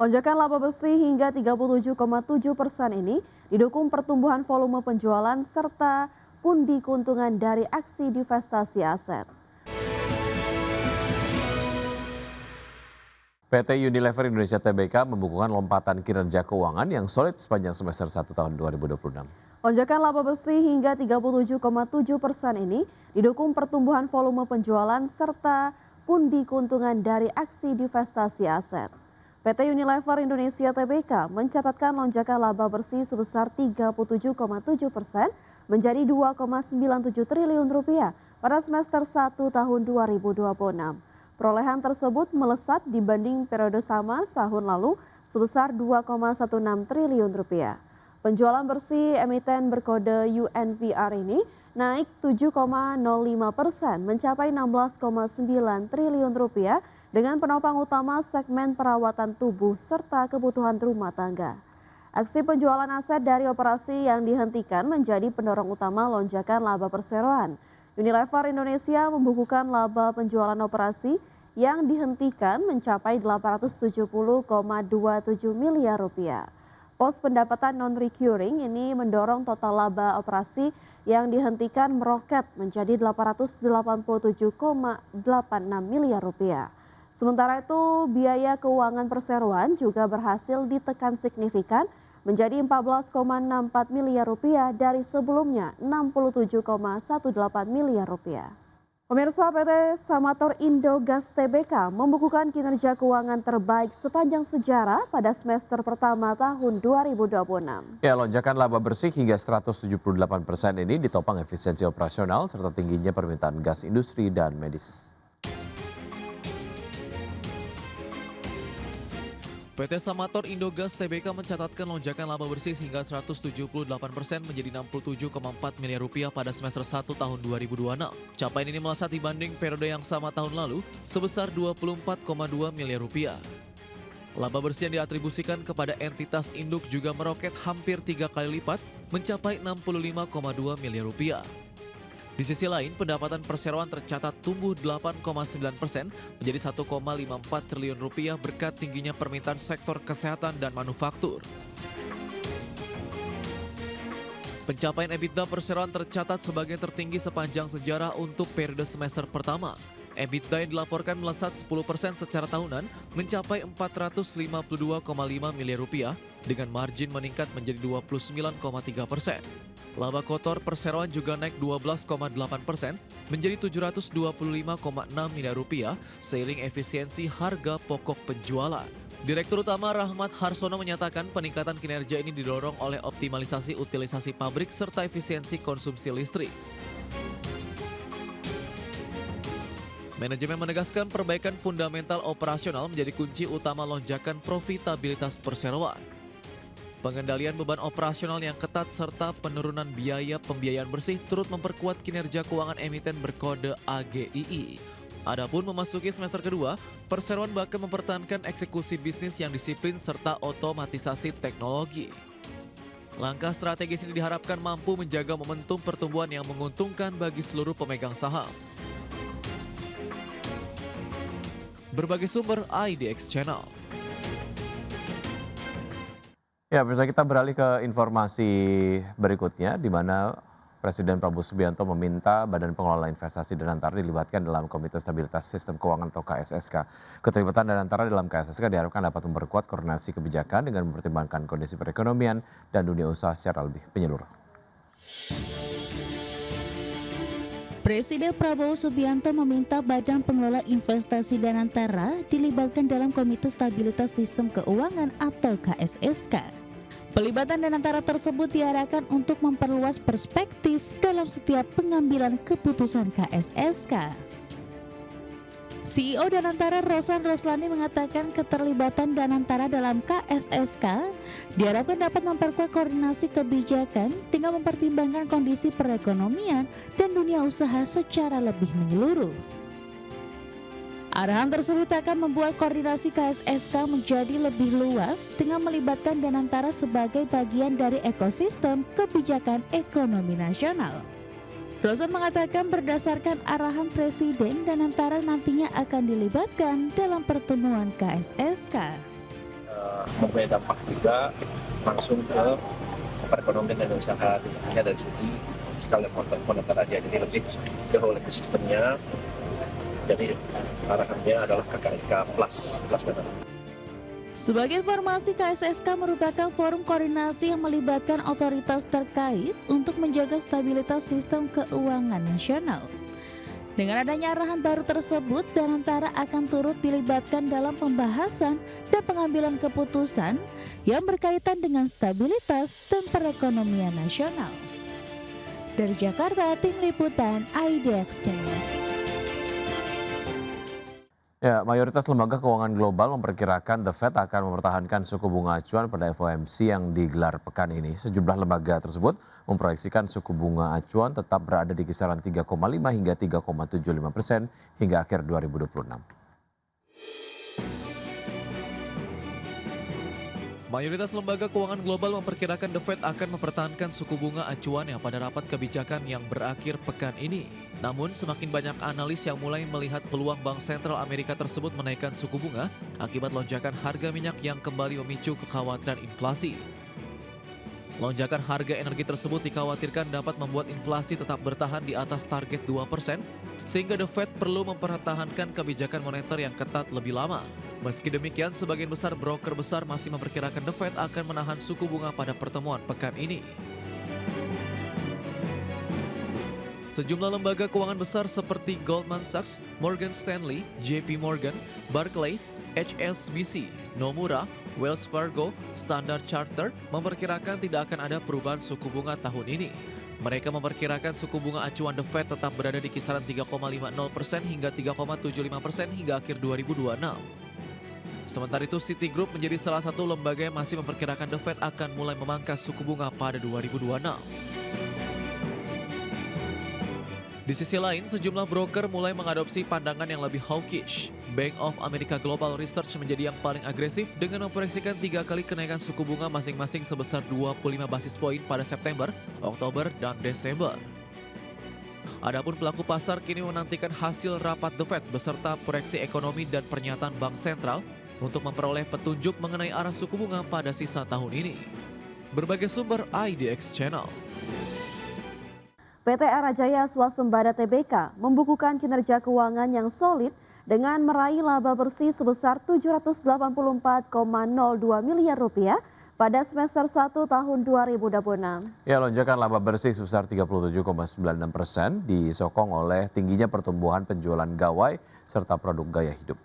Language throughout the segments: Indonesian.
Lonjakan laba bersih hingga 37,7% ini didukung pertumbuhan volume penjualan serta pundi keuntungan dari aksi divestasi aset. PT Unilever Indonesia Tbk membukukan lompatan kinerja keuangan yang solid sepanjang semester 1 tahun 2026. Lonjakan laba bersih hingga 37,7% ini didukung pertumbuhan volume penjualan serta pundi keuntungan dari aksi divestasi aset. PT Unilever Indonesia Tbk mencatatkan lonjakan laba bersih sebesar 37,7% menjadi 2,97 triliun rupiah pada semester 1 tahun 2026. Perolehan tersebut melesat dibanding periode sama tahun lalu sebesar 2,16 triliun rupiah. Penjualan bersih emiten berkode UNVR ini naik 7,05% mencapai 16,9 triliun rupiah dengan penopang utama segmen perawatan tubuh serta kebutuhan rumah tangga. Aksi penjualan aset dari operasi yang dihentikan menjadi pendorong utama lonjakan laba perseroan. Unilever Indonesia membukukan laba penjualan operasi yang dihentikan mencapai 870,27 miliar rupiah. Pos pendapatan non-recurring ini mendorong total laba operasi yang dihentikan meroket menjadi 887,86 miliar rupiah. Sementara itu, biaya keuangan perseroan juga berhasil ditekan signifikan menjadi 14,64 miliar rupiah dari sebelumnya 67,18 miliar rupiah. Pemirsa, PT Samator Indogas Tbk membukukan kinerja keuangan terbaik sepanjang sejarah pada semester pertama tahun 2026. Ya, lonjakan laba bersih hingga 178% ini ditopang efisiensi operasional serta tingginya permintaan gas industri dan medis. PT Samator Indogas Tbk mencatatkan lonjakan laba bersih hingga 178% menjadi 67,4 miliar rupiah pada semester 1 tahun 2026. Capaian ini melesat dibanding periode yang sama tahun lalu sebesar 24,2 miliar rupiah. Laba bersih yang diatribusikan kepada entitas induk juga meroket hampir 3 kali lipat mencapai 65,2 miliar rupiah. Di sisi lain, pendapatan perseroan tercatat tumbuh 8,9% menjadi 1,54 triliun rupiah berkat tingginya permintaan sektor kesehatan dan manufaktur. Pencapaian EBITDA perseroan tercatat sebagai tertinggi sepanjang sejarah untuk periode semester pertama. EBITDA yang dilaporkan melesat 10% secara tahunan mencapai 452,5 miliar rupiah dengan margin meningkat menjadi 29,3%. Laba kotor perseroan juga naik 12,8% menjadi 725,6 miliar rupiah seiring efisiensi harga pokok penjualan. Direktur Utama Rahmat Harsono menyatakan peningkatan kinerja ini didorong oleh optimalisasi utilisasi pabrik serta efisiensi konsumsi listrik. Manajemen menegaskan perbaikan fundamental operasional menjadi kunci utama lonjakan profitabilitas perseroan. Pengendalian beban operasional yang ketat serta penurunan biaya pembiayaan bersih turut memperkuat kinerja keuangan emiten berkode AGII. Adapun memasuki semester kedua, perseroan bahkan mempertahankan eksekusi bisnis yang disiplin serta otomatisasi teknologi. Langkah strategis ini diharapkan mampu menjaga momentum pertumbuhan yang menguntungkan bagi seluruh pemegang saham. Berbagai sumber IDX Channel. Ya, bisa kita beralih ke informasi berikutnya, di mana Presiden Prabowo Subianto meminta Badan Pengelola Investasi Danantara dilibatkan dalam Komite Stabilitas Sistem Keuangan atau KSSK. Keterlibatan Danantara dalam KSSK diharapkan dapat memperkuat koordinasi kebijakan dengan mempertimbangkan kondisi perekonomian dan dunia usaha secara lebih menyeluruh. Presiden Prabowo Subianto meminta Badan Pengelola Investasi Danantara dilibatkan dalam Komite Stabilitas Sistem Keuangan atau KSSK. Pelibatan Danantara tersebut diarahkan untuk memperluas perspektif dalam setiap pengambilan keputusan KSSK. CEO Danantara Rosan Roslani mengatakan keterlibatan Danantara dalam KSSK diharapkan dapat memperkuat koordinasi kebijakan dengan mempertimbangkan kondisi perekonomian dan dunia usaha secara lebih menyeluruh. Arahan tersebut akan membuat koordinasi KSSK menjadi lebih luas dengan melibatkan Danantara sebagai bagian dari ekosistem kebijakan ekonomi nasional. Rosan mengatakan berdasarkan arahan Presiden, Danantara nantinya akan dilibatkan dalam pertemuan KSSK. mempunyai dampak juga langsung ke perekonomian dan usaha, hanya dari segi fiskal dan moneter aja, jadi lebih ke holistic sistemnya. Jadi arahannya adalah KKSK plus dana. Sebagai informasi, KSSK merupakan forum koordinasi yang melibatkan otoritas terkait untuk menjaga stabilitas sistem keuangan nasional. Dengan adanya arahan baru tersebut, Danantara akan turut dilibatkan dalam pembahasan dan pengambilan keputusan yang berkaitan dengan stabilitas dan perekonomian nasional. Dari Jakarta, Tim Liputan IDX Channel. Ya, mayoritas lembaga keuangan global memperkirakan The Fed akan mempertahankan suku bunga acuan pada FOMC yang digelar pekan ini. Sejumlah lembaga tersebut memproyeksikan suku bunga acuan tetap berada di kisaran 3,5 hingga 3,75% hingga akhir 2026. Mayoritas lembaga keuangan global memperkirakan The Fed akan mempertahankan suku bunga acuan yang pada rapat kebijakan yang berakhir pekan ini. Namun semakin banyak analis yang mulai melihat peluang Bank Sentral Amerika tersebut menaikkan suku bunga akibat lonjakan harga minyak yang kembali memicu kekhawatiran inflasi. Lonjakan harga energi tersebut dikhawatirkan dapat membuat inflasi tetap bertahan di atas target 2%, sehingga The Fed perlu mempertahankan kebijakan moneter yang ketat lebih lama. Meski demikian, sebagian besar broker besar masih memperkirakan The Fed akan menahan suku bunga pada pertemuan pekan ini. Sejumlah lembaga keuangan besar seperti Goldman Sachs, Morgan Stanley, JP Morgan, Barclays, HSBC, Nomura, Wells Fargo, Standard Chartered memperkirakan tidak akan ada perubahan suku bunga tahun ini. Mereka memperkirakan suku bunga acuan The Fed tetap berada di kisaran 3,50% hingga 3,75% hingga akhir 2026. Sementara itu, Citigroup menjadi salah satu lembaga yang masih memperkirakan The Fed akan mulai memangkas suku bunga pada 2026. Di sisi lain, sejumlah broker mulai mengadopsi pandangan yang lebih hawkish. Bank of America Global Research menjadi yang paling agresif dengan memproyeksikan 3 kali kenaikan suku bunga masing-masing sebesar 25 basis poin pada September, Oktober, dan Desember. Adapun pelaku pasar kini menantikan hasil rapat The Fed beserta proyeksi ekonomi dan pernyataan Bank Sentral untuk memperoleh petunjuk mengenai arah suku bunga pada sisa tahun ini. Berbagai sumber IDX Channel. PT Arajaya Swasembada Tbk membukukan kinerja keuangan yang solid dengan meraih laba bersih sebesar Rp784,02 miliar pada semester 1 tahun 2026. Ya, lonjakan laba bersih sebesar 37,96% disokong oleh tingginya pertumbuhan penjualan gawai serta produk gaya hidup.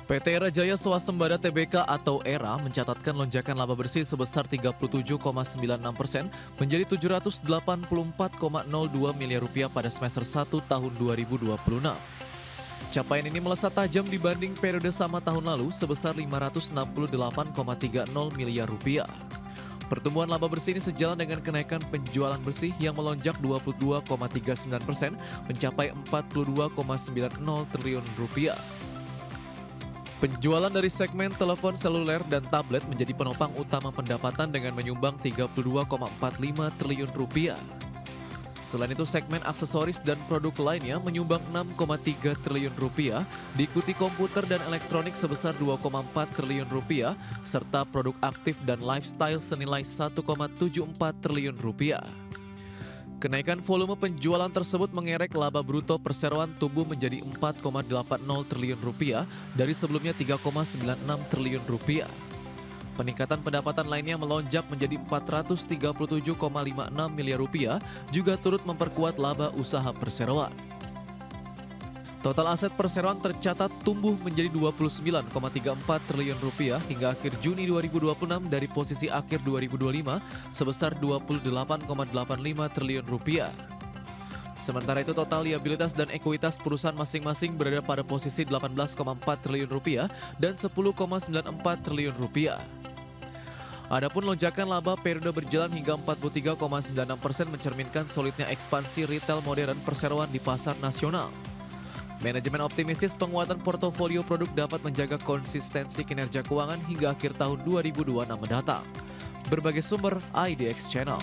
PT Rajaya Swasembada Tbk atau ERA mencatatkan lonjakan laba bersih sebesar 37,96% menjadi Rp784,02 miliar pada semester 1 tahun 2026. Capaian ini melesat tajam dibanding periode sama tahun lalu sebesar Rp568,30 miliar. Pertumbuhan laba bersih ini sejalan dengan kenaikan penjualan bersih yang melonjak 22,39% mencapai Rp42,90 triliun. Penjualan dari segmen telepon seluler dan tablet menjadi penopang utama pendapatan dengan menyumbang Rp32,45 triliun. Selain itu, segmen aksesoris dan produk lainnya menyumbang Rp6,3 triliun, diikuti komputer dan elektronik sebesar Rp2,4 triliun, serta produk aktif dan lifestyle senilai Rp1,74 triliun. Kenaikan volume penjualan tersebut mengerek laba bruto perseroan tumbuh menjadi Rp4,80 triliun dari sebelumnya Rp3,96 triliun. Peningkatan pendapatan lainnya melonjak menjadi Rp437,56 miliar juga turut memperkuat laba usaha perseroan. Total aset perseroan tercatat tumbuh menjadi Rp29,34 triliun hingga akhir Juni 2026 dari posisi akhir 2025 sebesar Rp28,85 triliun. Sementara itu, total liabilitas dan ekuitas perusahaan masing-masing berada pada posisi Rp18,4 triliun dan Rp10,94 triliun. Adapun lonjakan laba periode berjalan hingga 43,96% mencerminkan solidnya ekspansi retail modern perseroan di pasar nasional. Manajemen optimistis penguatan portofolio produk dapat menjaga konsistensi kinerja keuangan hingga akhir tahun 2026 mendatang. Berbagai sumber IDX Channel.